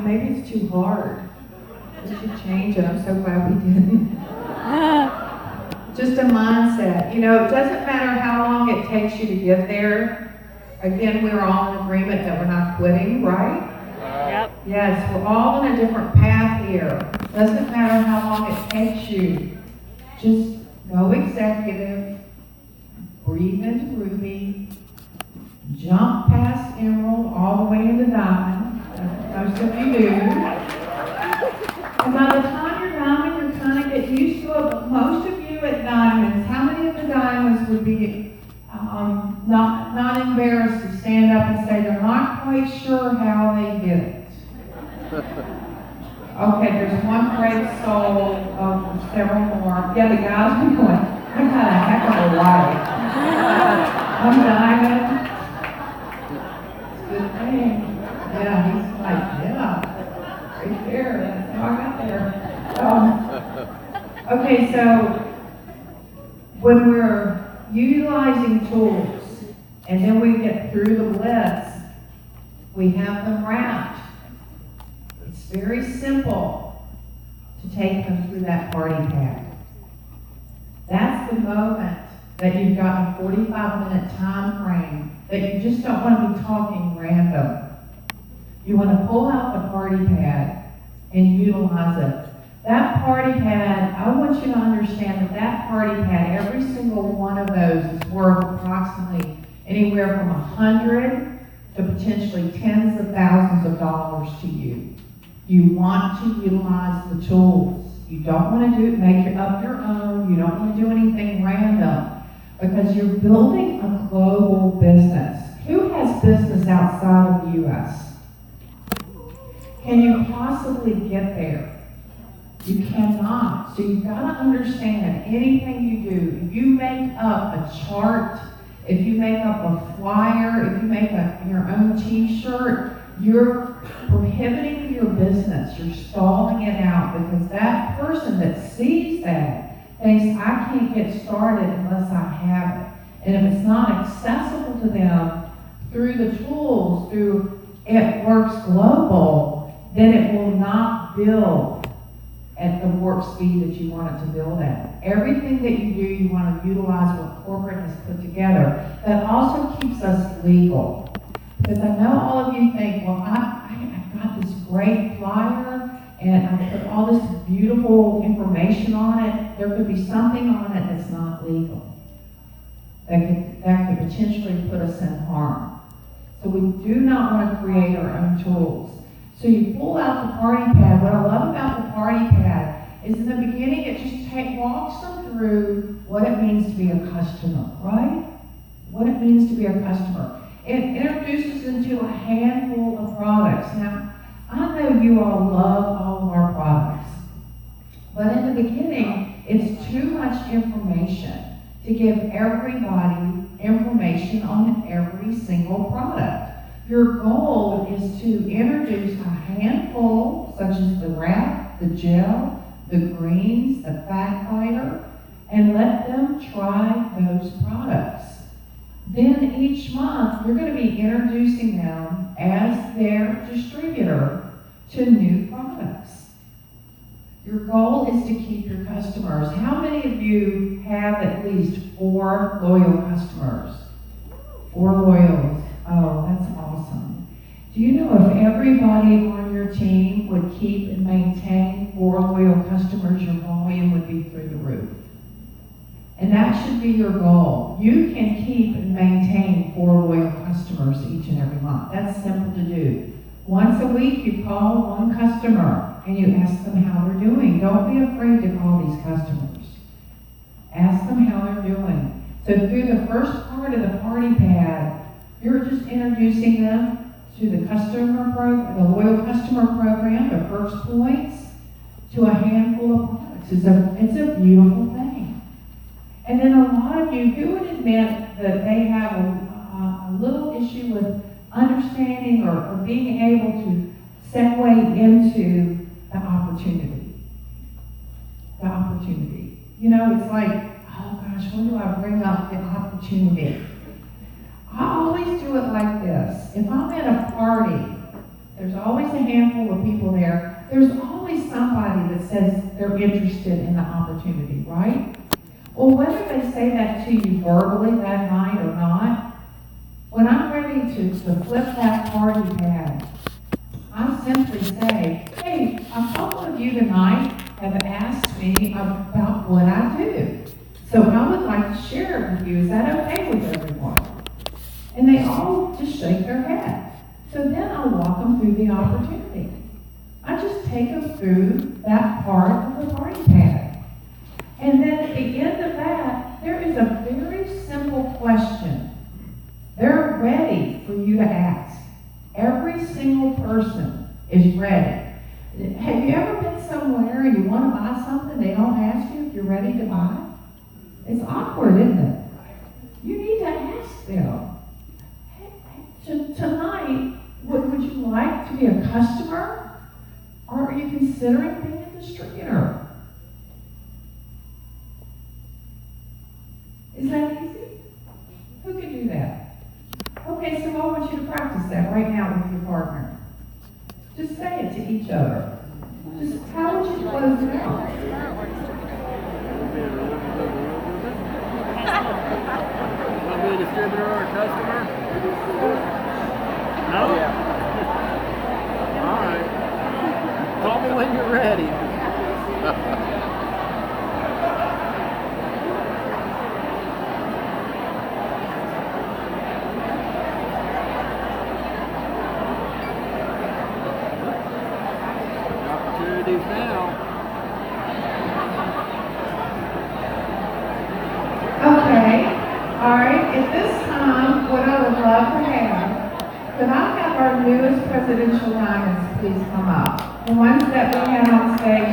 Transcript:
maybe it's too hard. We should change it. I'm so glad we didn't. Just a mindset. You know, it doesn't matter how long it takes you to get there. Again, we're all in agreement that we're not quitting, right? Yep. Yes, we're all on a different path here. Doesn't matter how long it takes you. Just go executive, breathe into Ruby, jump past Emerald all the way into Diamond. That's what most of you do. And by the time you're Diamond, you kind of get used to it. But most of you at Diamonds, how many of the Diamonds would be not embarrassed to stand up and say they're not quite sure how they did it? Okay, there's one brave soul of several more. Yeah, the guys are going, I got a heck of a life. I'm Diamond. It's a good thing. Yeah, he's like, yeah, right there. That's how I got there. Okay, so when we're utilizing tools and then we get through the blitz, we have them wrapped. It's very simple to take them through that party pad. That's the moment that you've got a 45-minute time frame that you just don't want to be talking random. You want to pull out the party pad and utilize it. That party pad, I want you to understand that party pad, every single one of those is worth approximately anywhere from $100 to potentially tens of thousands of dollars to you. You want to utilize the tools. You don't want to make it up your own. You don't want to do anything random because you're building a global business. Who has business outside of the U.S.? Can you possibly get there? You cannot. So you've got to understand anything you do. If you make up a chart, if you make up a flyer, if you make your own t-shirt, you're prohibiting your business. You're stalling it out because that person that sees that thinks, I can't get started unless I have it. And if it's not accessible to them through the tools, through It Works Global, then it will not build at the warp speed that you want it to build at. Everything that you do, you want to utilize what corporate has put together. That also keeps us legal. Because I know all of you think, well, I've got this great flyer, and I put all this beautiful information on it. There could be something on it that's not legal. That could potentially put us in harm. So we do not want to create our own tools. So you pull out the party pad. What I love about the party pad is in the beginning it just walks them through what it means to be a customer, right? What it means to be a customer. It introduces them to a handful of products. Now, I know you all love all of our products, but in the beginning, it's too much information to give everybody information on every single product. Your goal is to introduce a handful, such as the wrap, the gel, the greens, the fat fighter, and let them try those products. Then each month, you're going to be introducing them as their distributor to new products. Your goal is to keep your customers. How many of you have at least 4 loyal customers? 4 loyals. Oh, that's awesome. Do you know if everybody on your team would keep and maintain 4 loyal customers, your volume would be through the roof? And that should be your goal. You can keep and maintain 4 loyal customers each and every month. That's simple to do. Once a week, you call one customer and you ask them how they're doing. Don't be afraid to call these customers. Ask them how they're doing. So through the first part of the party pad, you're just introducing them to the loyal customer program, the first points, to a handful of products. It's a beautiful thing. And then a lot of you, who would admit that they have a little issue with understanding or being able to segue into the opportunity? The opportunity. You know, it's like, oh gosh, when do I bring up the opportunity? I always do it like this. If I'm at a party, there's always a handful of people there, there's always somebody that says they're interested in the opportunity, right? Well, whether they say that to you verbally that night or not, when I'm ready to flip that party pad, I simply say, hey, a couple of you tonight have asked me about what I do. So I would like to share it with you. Is that okay with everyone? And they all just shake their head. So then I'll walk them through the opportunity. I just take them through that part of the party pad. And then at the end of that, there is a very simple question. They're ready for you to ask. Every single person is ready. Have you ever been somewhere and you want to buy something, they don't ask you if you're ready to buy? It's awkward, isn't it? You need to ask them. Hey, tonight, would you like to be a customer? Or are you considering being a distributor? Is that easy? Who can do that? Okay, so I want you to practice that right now with your partner. Just say it to each other. Just how would you close it out? Want to be a distributor or a customer? No? All right. Call me when you're ready. Opportunities now. Okay. All right. At this time, what I would love to have, could I have our newest presidential diamonds please come up? The ones that we had on stage